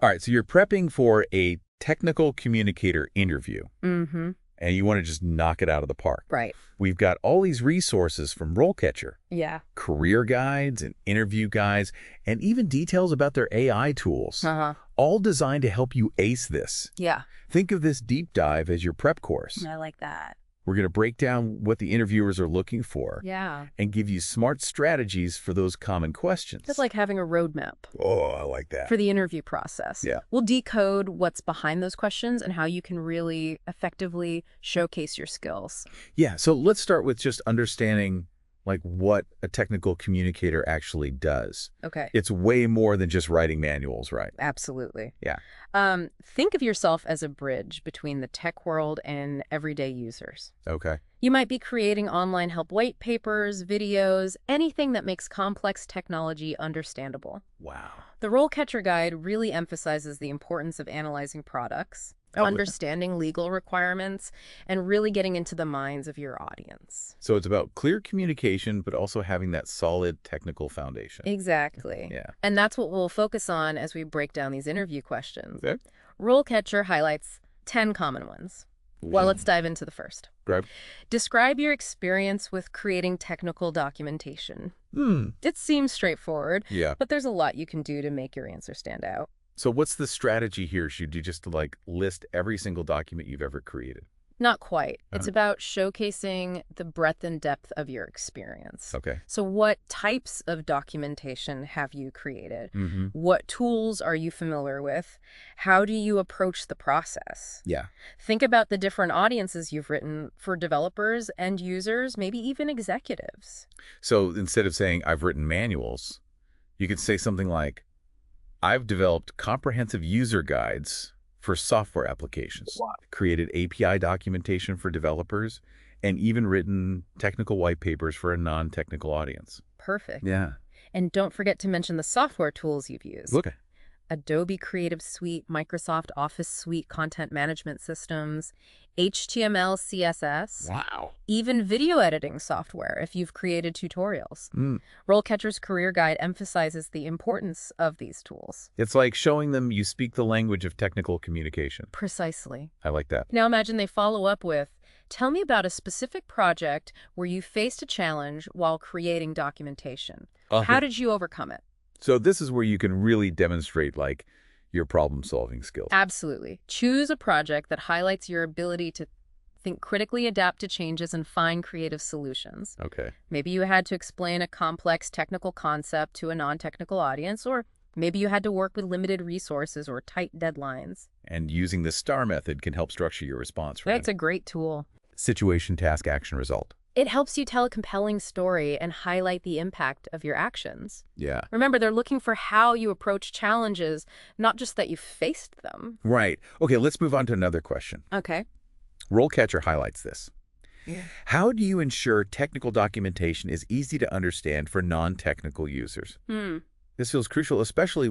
All right, so you're prepping for a technical communicator interview, Mm-hmm. and you want to just knock it out of the park. Right. We've got all these resources from RoleCatcher, Yeah. career guides and interview guides, and even details about their AI tools, Uh-huh. all designed to help you ace this. Yeah. Think of this deep dive as your prep course. I like that. We're going to break down what the interviewers are looking for Yeah. and give you smart strategies for those common questions. It's like having a roadmap Oh, I like that. for the interview process. Yeah. We'll decode what's behind those questions and how you can really effectively showcase your skills. Yeah, so let's start with just understanding like what a technical communicator actually does. Okay. It's way more than just writing manuals, right? Absolutely. Yeah. Think of yourself as a bridge between the tech world and everyday users. Okay. You might be creating online help white papers, videos, anything that makes complex technology understandable. Wow. The RoleCatcher Guide really emphasizes the importance of analyzing products, understanding legal requirements, and really getting into the minds of your audience. So it's about clear communication, but also having that solid technical foundation. Exactly. Yeah. And that's what we'll focus on as we break down these interview questions. Okay. RoleCatcher highlights 10 common ones. Well, let's dive into the first. Right. Describe your experience with creating technical documentation. Hmm. It seems straightforward, Yeah. but there's a lot you can do to make your answer stand out. So what's the strategy here? Should you just like list every single document you've ever created? Not quite. It's Uh-huh. about showcasing the breadth and depth of your experience. Okay. So what types of documentation have you created? Mm-hmm. What tools are you familiar with? How do you approach the process? Yeah. Think about the different audiences you've written for developers, end users, maybe even executives. So instead of saying I've written manuals, you could say something like, I've developed comprehensive user guides for software applications, created API documentation for developers, and even written technical white papers for a non-technical audience. Perfect. Yeah. And don't forget to mention the software tools you've used. Look. Adobe Creative Suite, Microsoft Office Suite content management systems, HTML, CSS, Wow. even video editing software if you've created tutorials. RoleCatcher's Career Guide emphasizes the importance of these tools. It's like showing them you speak the language of technical communication. Precisely. I like that. Now imagine they follow up with, tell me about a specific project where you faced a challenge while creating documentation. How did you overcome it? So this is where you can really demonstrate like your problem-solving skills. Absolutely. Choose a project that highlights your ability to think critically, adapt to changes, and find creative solutions. Okay. Maybe you had to explain a complex technical concept to a non-technical audience, or maybe you had to work with limited resources or tight deadlines. And using the STAR method can help structure your response, right? That's a great tool. Situation, task, action, result. It helps you tell a compelling story and highlight the impact of your actions. Yeah. Remember, they're looking for how you approach challenges, not just that you faced them. Right. Okay, let's move on to another question. Okay. RoleCatcher highlights this. Yeah. How do you ensure technical documentation is easy to understand for non-technical users? This feels crucial, especially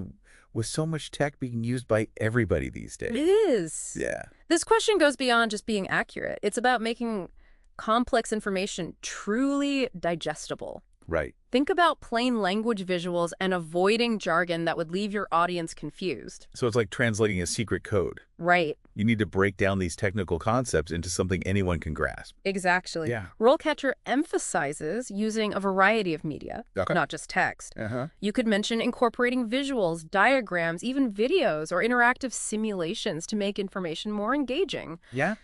with so much tech being used by everybody these It days. is. Yeah. This question goes beyond just being accurate. It's about making complex information truly digestible. Right. Think about plain language visuals and avoiding jargon that would leave your audience confused. So it's like translating a secret code. Right. You need to break down these technical concepts into something anyone can grasp. Exactly. Yeah. RoleCatcher emphasizes using a variety of media, Okay. not just text. Uh-huh. You could mention incorporating visuals, diagrams, even videos or interactive simulations to make information more engaging. Yeah.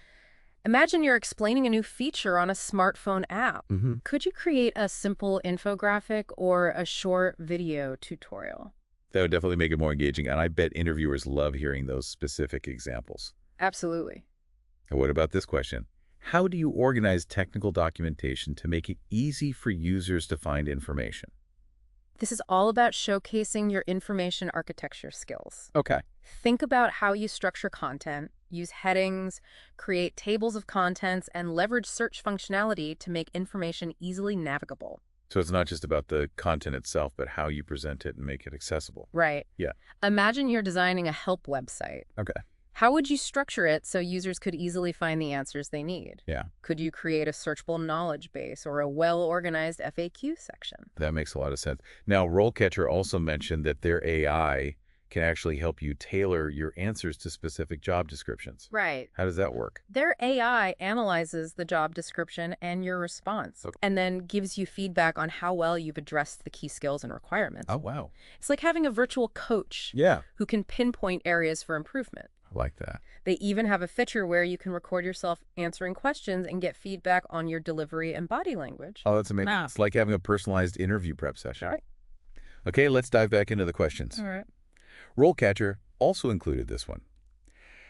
Imagine you're explaining a new feature on a smartphone app. Mm-hmm. Could you create a simple infographic or a short video tutorial? That would definitely make it more engaging, and I bet interviewers love hearing those specific examples. Absolutely. And what about this question? How do you organize technical documentation to make it easy for users to find information? This is all about showcasing your information architecture skills. Okay. Think about how you structure content, use headings, create tables of contents, and leverage search functionality to make information easily navigable. So it's not just about the content itself, but how you present it and make it accessible. Right. Yeah. Imagine you're designing a help website. Okay. How would you structure it so users could easily find the answers they need? Yeah. Could you create a searchable knowledge base or a well-organized FAQ section? That makes a lot of sense. Now, RoleCatcher also mentioned that their AI can actually help you tailor your answers to specific job descriptions. Right. How does that work? Their AI analyzes the job description and your response, Okay. and then gives you feedback on how well you've addressed the key skills and requirements. Oh, wow. It's like having a virtual coach Yeah. who can pinpoint areas for improvement. I like that. They even have a feature where you can record yourself answering questions and get feedback on your delivery and body language. Oh, that's amazing. Wow. It's like having a personalized interview prep session. All right. Okay, let's dive back into the questions. All right. RoleCatcher also included this one.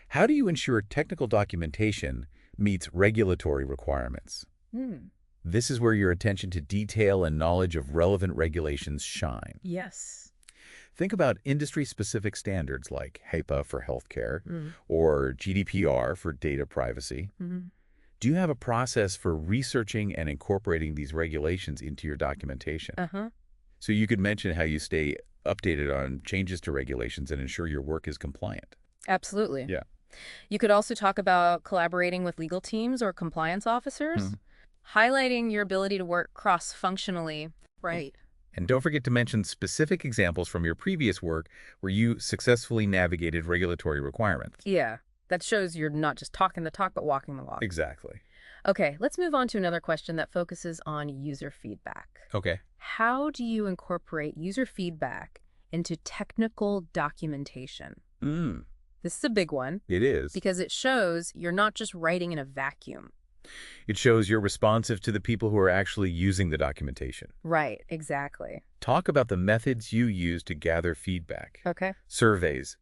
How do you ensure technical documentation meets regulatory requirements? This is where your attention to detail and knowledge of relevant regulations shine. Yes. Think about industry-specific standards like HIPAA for healthcare or GDPR for data privacy. Do you have a process for researching and incorporating these regulations into your documentation? So you could mention how you stay updated on changes to regulations and ensure your work is compliant. Absolutely. Yeah. You could also talk about collaborating with legal teams or compliance officers, highlighting your ability to work cross-functionally. Right. And don't forget to mention specific examples from your previous work where you successfully navigated regulatory requirements. Yeah. That shows you're not just talking the talk, but walking the walk. Exactly. Okay, let's move on to another question that focuses on user feedback. Okay. How do you incorporate user feedback into technical documentation? This is a big one. It is. Because it shows you're not just writing in a vacuum. It shows you're responsive to the people who are actually using the documentation. Right, exactly. Talk about the methods you use to gather feedback. Okay. Surveys,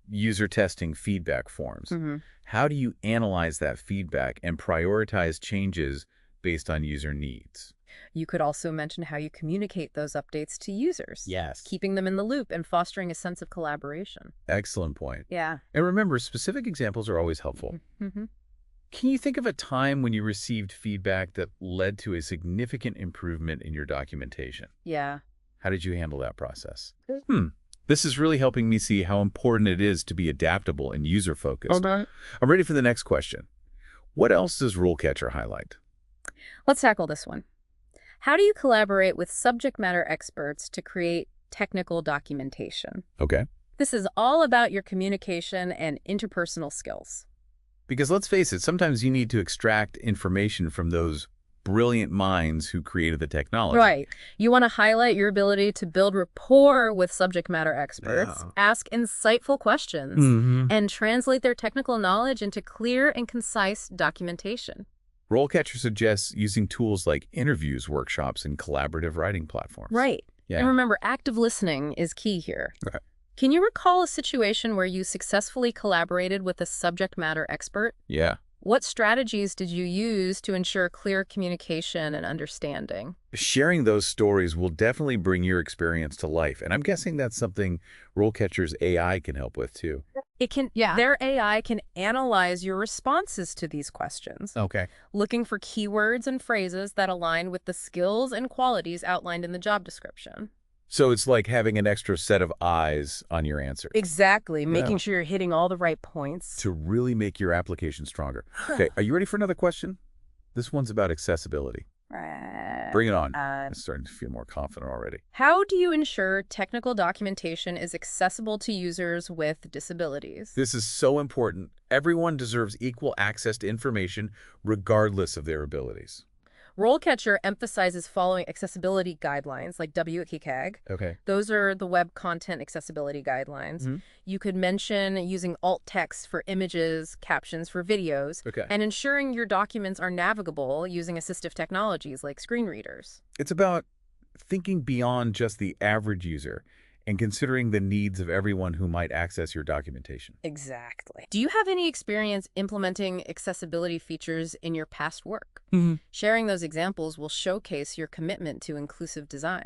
user testing, feedback forms. How do you analyze that feedback and prioritize changes based on user needs? You could also mention how you communicate those updates to users. Yes. Keeping them in the loop and fostering a sense of collaboration. Excellent point. Yeah. And remember, specific examples are always helpful. Can you think of a time when you received feedback that led to a significant improvement in your documentation? Yeah. How did you handle that process? This is really helping me see how important it is to be adaptable and user-focused. I'm ready for the next question. What else does RoleCatcher highlight? Let's tackle this one. How do you collaborate with subject matter experts to create technical documentation? Okay. This is all about your communication and interpersonal skills. Because let's face it, sometimes you need to extract information from those brilliant minds who created the technology. Right. You want to highlight your ability to build rapport with subject matter experts, ask insightful questions, and translate their technical knowledge into clear and concise documentation. RoleCatcher suggests using tools like interviews, workshops, and collaborative writing platforms. Right. Yeah. And remember, active listening is key here. Okay. Can you recall a situation where you successfully collaborated with a subject matter expert? Yeah. What strategies did you use to ensure clear communication and understanding? Sharing those stories will definitely bring your experience to life. And I'm guessing that's something RoleCatcher's AI can help with too. It can, their AI can analyze your responses to these questions. Okay. Looking for keywords and phrases that align with the skills and qualities outlined in the job description. So it's like having an extra set of eyes on your answer. Exactly. Making sure you're hitting all the right points. To really make your application stronger. Okay, are you ready for another question? This one's about accessibility. Bring it on. I'm starting to feel more confident already. How do you ensure technical documentation is accessible to users with disabilities? This is so important. Everyone deserves equal access to information regardless of their abilities. RoleCatcher emphasizes following accessibility guidelines like WCAG. Okay. Those are the web content accessibility guidelines. You could mention using alt text for images, captions for videos, and ensuring your documents are navigable using assistive technologies like screen readers. It's about thinking beyond just the average user and considering the needs of everyone who might access your documentation. Exactly. Do you have any experience implementing accessibility features in your past work? Sharing those examples will showcase your commitment to inclusive design.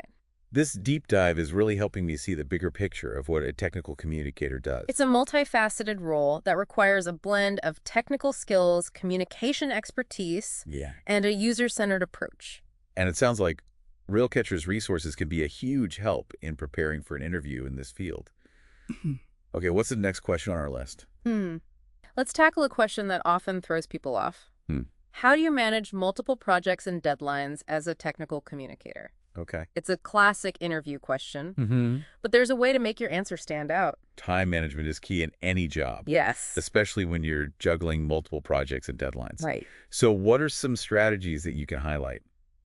This deep dive is really helping me see the bigger picture of what a technical communicator does. It's a multifaceted role that requires a blend of technical skills, communication expertise, and a user-centered approach. And it sounds like RoleCatcher's resources can be a huge help in preparing for an interview in this field. Okay, what's the next question on our list? Let's tackle a question that often throws people off. How do you manage multiple projects and deadlines as a technical communicator? Okay. It's a classic interview question, but there's a way to make your answer stand out. Time management is key in any job. Yes. Especially when you're juggling multiple projects and deadlines. Right. So what are some strategies that you can highlight?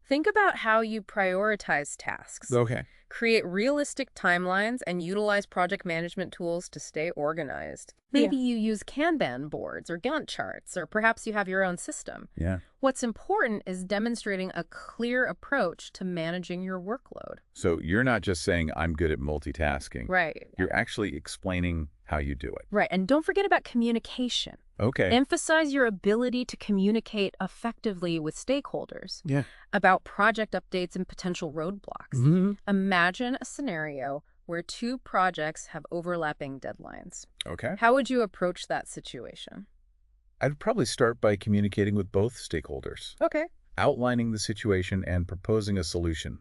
Think about how you prioritize tasks. Okay. Create realistic timelines and utilize project management tools to stay organized. Maybe you use Kanban boards or Gantt charts, or perhaps you have your own system. Yeah. What's important is demonstrating a clear approach to managing your workload. So you're not just saying, I'm good at multitasking. Right. You're actually explaining how you do it. Right. And don't forget about communication. Okay. Emphasize your ability to communicate effectively with stakeholders. Yeah. About project updates and potential roadblocks. Imagine a scenario where two projects have overlapping deadlines. Okay. How would you approach that situation? I'd probably start by communicating with both stakeholders. Okay. Outlining the situation and proposing a solution.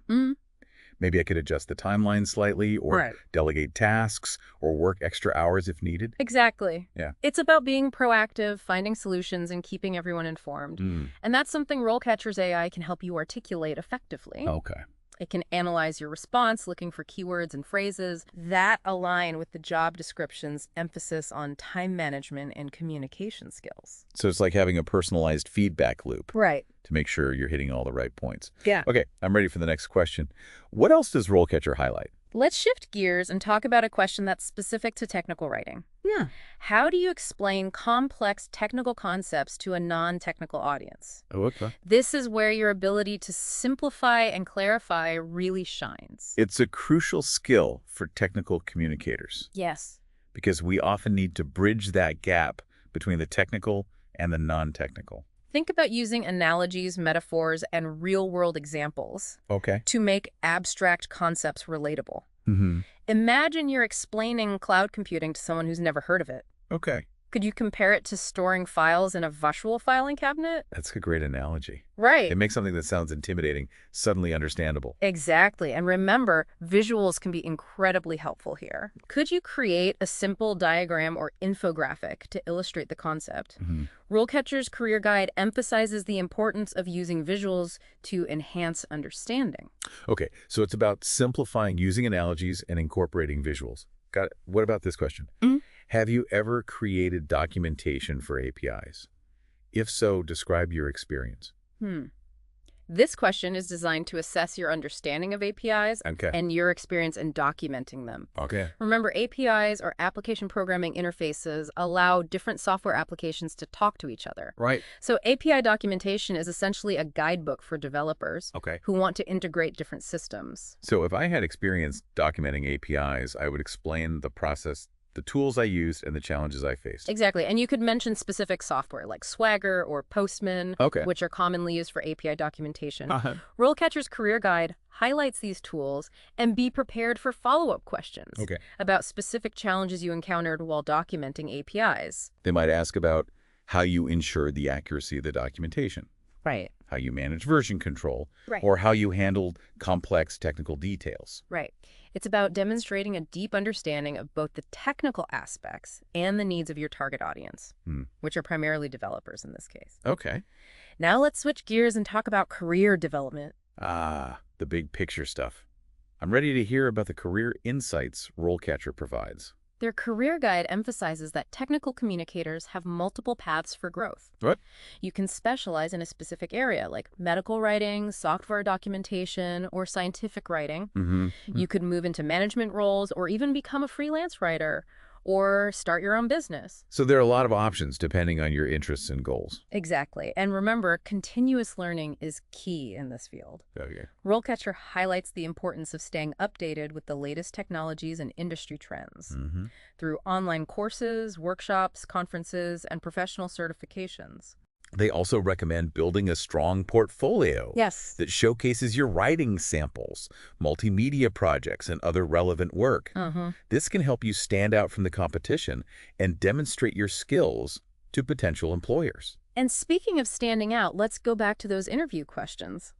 Maybe I could adjust the timeline slightly or delegate tasks or work extra hours if needed. Exactly. Yeah. It's about being proactive, finding solutions, and keeping everyone informed. And that's something RoleCatcher's AI can help you articulate effectively. Okay. It can analyze your response, looking for keywords and phrases that align with the job description's emphasis on time management and communication skills. So it's like having a personalized feedback loop. Right. To make sure you're hitting all the right points. Yeah. Okay, I'm ready for the next question. What else does RoleCatcher highlight? Let's shift gears and talk about a question that's specific to technical writing. Yeah. How do you explain complex technical concepts to a non-technical audience? Oh, okay. This is where your ability to simplify and clarify really shines. It's a crucial skill for technical communicators. Yes. Because we often need to bridge that gap between the technical and the non-technical. Think about using analogies, metaphors, and real-world examples to make abstract concepts relatable. Imagine you're explaining cloud computing to someone who's never heard of it. Okay. Could you compare it to storing files in a virtual filing cabinet? That's a great analogy. Right. It makes something that sounds intimidating suddenly understandable. Exactly. And remember, visuals can be incredibly helpful here. Could you create a simple diagram or infographic to illustrate the concept? RoleCatcher's Career Guide emphasizes the importance of using visuals to enhance understanding. Okay, so it's about simplifying using analogies and incorporating visuals. Got it. What about this question? Have you ever created documentation for APIs? If so, describe your experience. This question is designed to assess your understanding of APIs and your experience in documenting them. Remember, APIs, or application programming interfaces, allow different software applications to talk to each other. So API documentation is essentially a guidebook for developers who want to integrate different systems. So if I had experience documenting APIs, I would explain the process, the tools I used, and the challenges I faced. Exactly. And you could mention specific software like Swagger or Postman, which are commonly used for API documentation. RoleCatcher's Career Guide highlights these tools, and be prepared for follow-up questions about specific challenges you encountered while documenting APIs. They might ask about how you ensure the accuracy of the documentation. How you manage version control, or how you handled complex technical details. It's about demonstrating a deep understanding of both the technical aspects and the needs of your target audience, which are primarily developers in this case. Now let's switch gears and talk about career development. The big picture stuff. I'm ready to hear about the career insights RoleCatcher provides. Their career guide emphasizes that technical communicators have multiple paths for growth. You can specialize in a specific area, like medical writing, software documentation, or scientific writing. You could move into management roles or even become a freelance writer or start your own business. So there are a lot of options depending on your interests and goals. Exactly. And remember, continuous learning is key in this field. RoleCatcher highlights the importance of staying updated with the latest technologies and industry trends through online courses, workshops, conferences, and professional certifications. They also recommend building a strong portfolio that showcases your writing samples, multimedia projects, and other relevant work. This can help you stand out from the competition and demonstrate your skills to potential employers. And speaking of standing out, let's go back to those interview questions.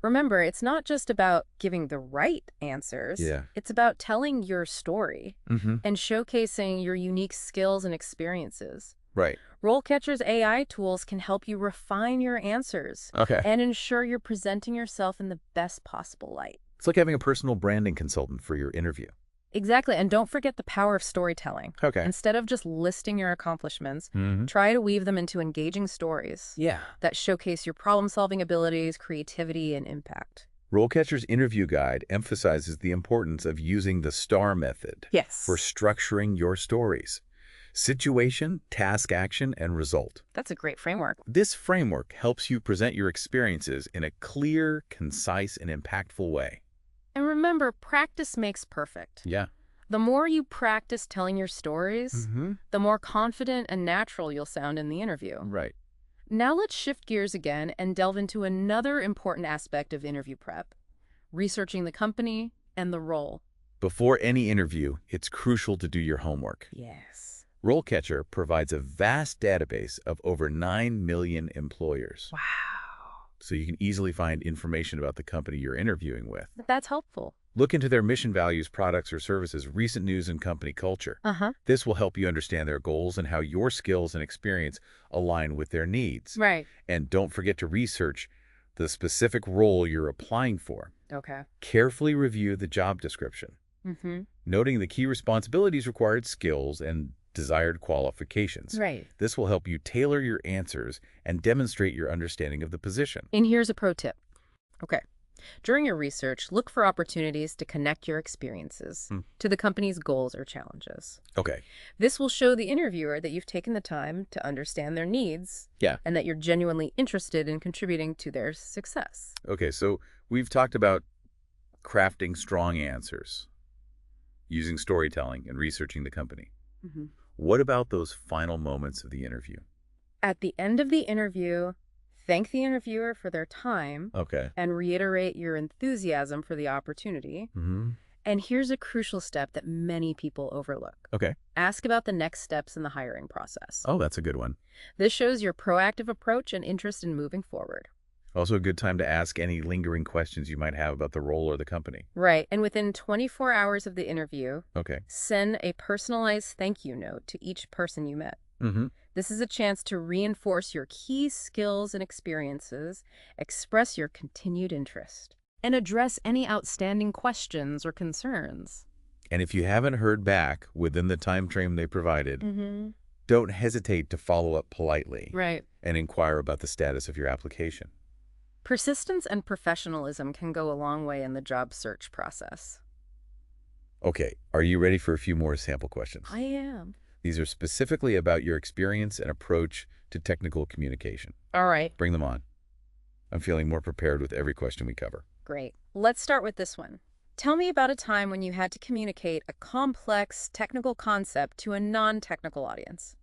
Remember, it's not just about giving the right answers. It's about telling your story and showcasing your unique skills and experiences. Right. RoleCatcher's AI tools can help you refine your answers Okay. and ensure you're presenting yourself in the best possible light. It's like having a personal branding consultant for your interview. Exactly, and don't forget the power of storytelling. Okay. Instead of just listing your accomplishments, Mm-hmm. try to weave them into engaging stories Yeah. that showcase your problem-solving abilities, creativity, and impact. RoleCatcher's interview guide emphasizes the importance of using the STAR method Yes. for structuring your stories. Situation, task, action, and result. That's a great framework. This framework helps you present your experiences in a clear, concise, and impactful way. And remember, practice makes perfect. Yeah. The more you practice telling your stories, Mm-hmm. the more confident and natural you'll sound in the interview. Right. Now let's shift gears again and delve into another important aspect of interview prep: researching the company and the role. Before any interview, it's crucial to do your homework. Yes. RoleCatcher provides a vast database of over 9 million employers. Wow. So you can easily find information about the company you're interviewing with. That's helpful. Look into their mission, values, products, or services, recent news, and company culture. This will help you understand their goals and how your skills and experience align with their needs. Right. And don't forget to research the specific role you're applying for. Okay. Carefully review the job description, noting the key responsibilities, required skills, and desired qualifications. Right. This will help you tailor your answers and demonstrate your understanding of the position. And here's a pro tip. Okay. During your research, look for opportunities to connect your experiences to the company's goals or challenges. Okay. This will show the interviewer that you've taken the time to understand their needs and that you're genuinely interested in contributing to their success. Okay, so we've talked about crafting strong answers, using storytelling, and researching the company. What about those final moments of the interview? At the end of the interview, thank the interviewer for their time and reiterate your enthusiasm for the opportunity. And here's a crucial step that many people overlook. Ask about the next steps in the hiring process. Oh, that's a good one. This shows your proactive approach and interest in moving forward. Also a good time to ask any lingering questions you might have about the role or the company. Right. And within 24 hours of the interview, Okay. send a personalized thank you note to each person you met. This is a chance to reinforce your key skills and experiences, express your continued interest, and address any outstanding questions or concerns. And if you haven't heard back within the time frame they provided, don't hesitate to follow up politely and inquire about the status of your application. Persistence and professionalism can go a long way in the job search process. Okay, are you ready for a few more sample questions? I am. These are specifically about your experience and approach to technical communication. All right. Bring them on. I'm feeling more prepared with every question we cover. Great. Let's start with this one. Tell me about a time when you had to communicate a complex technical concept to a non-technical audience.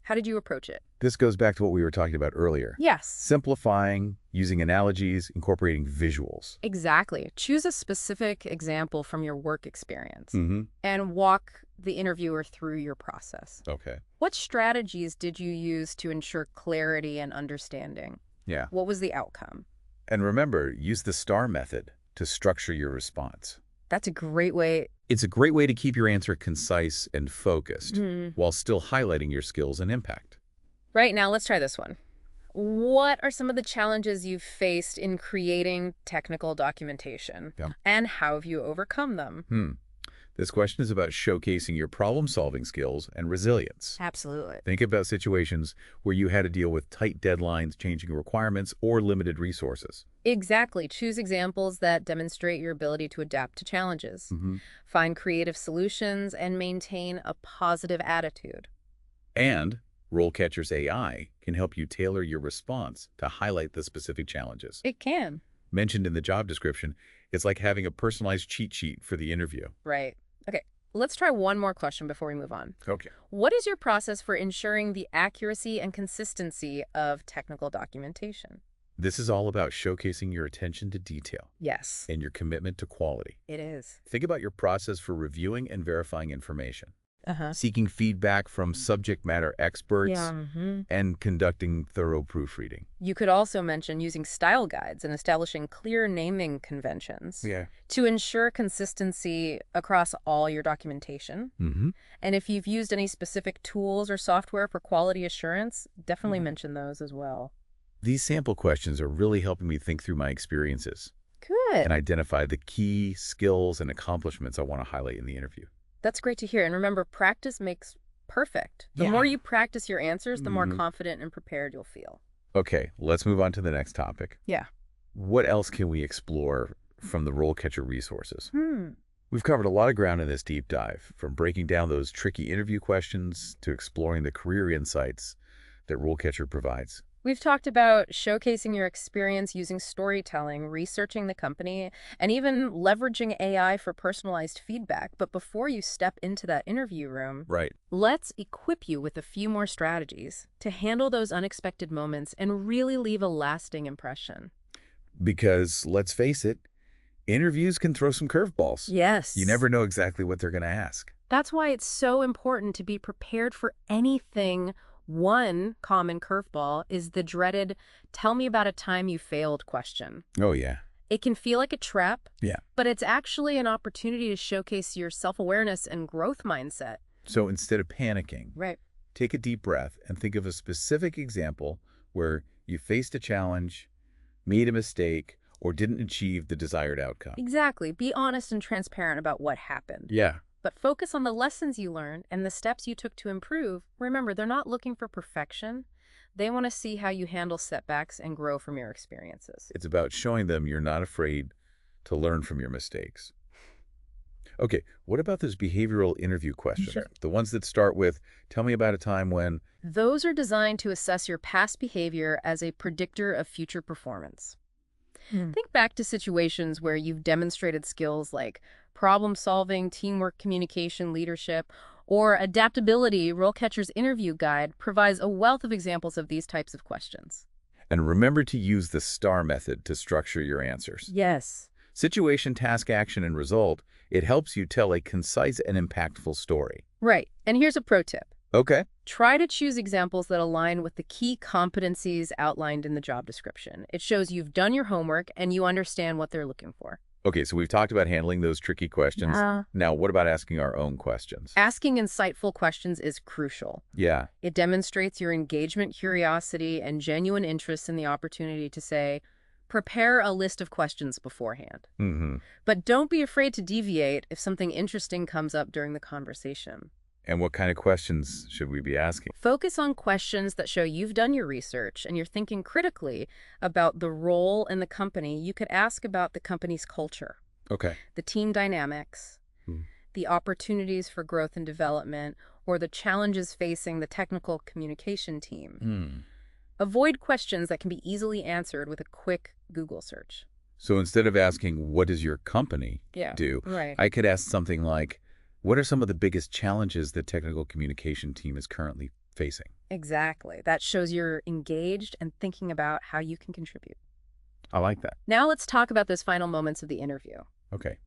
How did you approach it? This goes back to what we were talking about earlier. Yes. Simplifying, using analogies, incorporating visuals. Exactly. Choose a specific example from your work experience and walk the interviewer through your process. Okay. What strategies did you use to ensure clarity and understanding? Yeah. What was the outcome? And remember, use the STAR method to structure your response. That's a great way. It's a great way to keep your answer concise and focused while still highlighting your skills and impact. Right, now let's try this one. What are some of the challenges you've faced in creating technical documentation? And how have you overcome them? This question is about showcasing your problem-solving skills and resilience. Absolutely. Think about situations where you had to deal with tight deadlines, changing requirements, or limited resources. Exactly. Choose examples that demonstrate your ability to adapt to challenges. Find creative solutions and maintain a positive attitude. And RoleCatcher's AI can help you tailor your response to highlight the specific challenges. It can. Mentioned in the job description, it's like having a personalized cheat sheet for the interview. Right. Okay, let's try one more question before we move on. Okay. What is your process for ensuring the accuracy and consistency of technical documentation? This is all about showcasing your attention to detail. Yes. And your commitment to quality. It is. Think about your process for reviewing and verifying information. seeking feedback from subject matter experts, and conducting thorough proofreading. You could also mention using style guides and establishing clear naming conventions to ensure consistency across all your documentation. And if you've used any specific tools or software for quality assurance, definitely mention those as well. These sample questions are really helping me think through my experiences. Good. And identify the key skills and accomplishments I want to highlight in the interview. That's great to hear. And remember, practice makes perfect. The more you practice your answers, the more confident and prepared you'll feel. Okay, let's move on to the next topic. Yeah. What else can we explore from the RoleCatcher resources? We've covered a lot of ground in this deep dive, from breaking down those tricky interview questions to exploring the career insights that RoleCatcher provides. We've talked about showcasing your experience using storytelling, researching the company, and even leveraging AI for personalized feedback. But before you step into that interview room, let's equip you with a few more strategies to handle those unexpected moments and really leave a lasting impression. Because, let's face it, interviews can throw some curveballs. Yes. You never know exactly what they're going to ask. That's why it's so important to be prepared for anything. One common curveball is the dreaded, "tell me about a time you failed" question. Oh, yeah. It can feel like a trap, Yeah. but it's actually an opportunity to showcase your self-awareness and growth mindset. So instead of panicking, take a deep breath and think of a specific example where you faced a challenge, made a mistake, or didn't achieve the desired outcome. Exactly. Be honest and transparent about what happened. Yeah. But focus on the lessons you learned and the steps you took to improve. Remember, they're not looking for perfection. They want to see how you handle setbacks and grow from your experiences. It's about showing them you're not afraid to learn from your mistakes. Okay, what about those behavioral interview questions? The ones that start with, "tell me about a time when..." Those are designed to assess your past behavior as a predictor of future performance. Think back to situations where you've demonstrated skills like problem-solving, teamwork, communication, leadership, or adaptability. RoleCatcher's interview guide provides a wealth of examples of these types of questions. And remember to use the STAR method to structure your answers. Yes. Situation, task, action, and result. It helps you tell a concise and impactful story. Right. And here's a pro tip. Okay. Try to choose examples that align with the key competencies outlined in the job description. It shows you've done your homework and you understand what they're looking for. Okay, so we've talked about handling those tricky questions. Now, what about asking our own questions? Asking insightful questions is crucial. Yeah. It demonstrates your engagement, curiosity, and genuine interest in the opportunity to say, prepare a list of questions beforehand. But don't be afraid to deviate if something interesting comes up during the conversation. And what kind of questions should we be asking? Focus on questions that show you've done your research and you're thinking critically about the role in the company. You could ask about the company's culture, the team dynamics, the opportunities for growth and development, or the challenges facing the technical communication team. Avoid questions that can be easily answered with a quick Google search. So instead of asking, "what does your company do?" I could ask something like, "what are some of the biggest challenges the technical communication team is currently facing?" Exactly. That shows you're engaged and thinking about how you can contribute. I like that. Now let's talk about those final moments of the interview. Okay.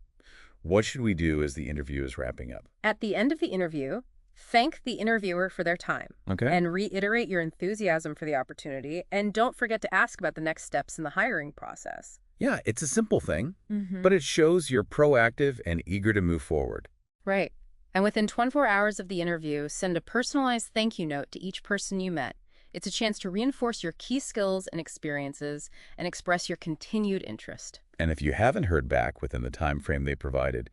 What should we do as the interview is wrapping up? At the end of the interview, thank the interviewer for their time. And reiterate your enthusiasm for the opportunity. And don't forget to ask about the next steps in the hiring process. Yeah, it's a simple thing, but it shows you're proactive and eager to move forward. Right. And within 24 hours of the interview, send a personalized thank you note to each person you met. It's a chance to reinforce your key skills and experiences and express your continued interest. And if you haven't heard back within the time frame they provided,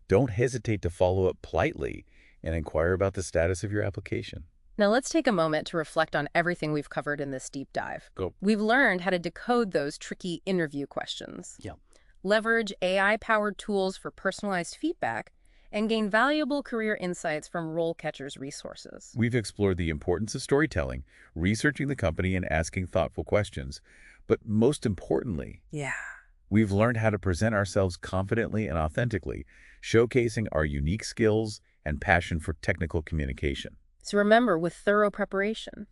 don't hesitate to follow up politely and inquire about the status of your application. Now let's take a moment to reflect on everything we've covered in this deep dive. We've learned how to decode those tricky interview questions, leverage AI-powered tools for personalized feedback, and gain valuable career insights from RoleCatcher's resources. We've explored the importance of storytelling, researching the company, and asking thoughtful questions. But most importantly, we've learned how to present ourselves confidently and authentically, showcasing our unique skills and passion for technical communication. So remember, with thorough preparation,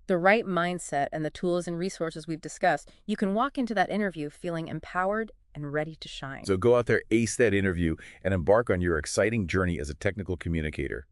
the right mindset, and the tools and resources we've discussed, you can walk into that interview feeling empowered and ready to shine. So go out there, ace that interview, and embark on your exciting journey as a technical communicator.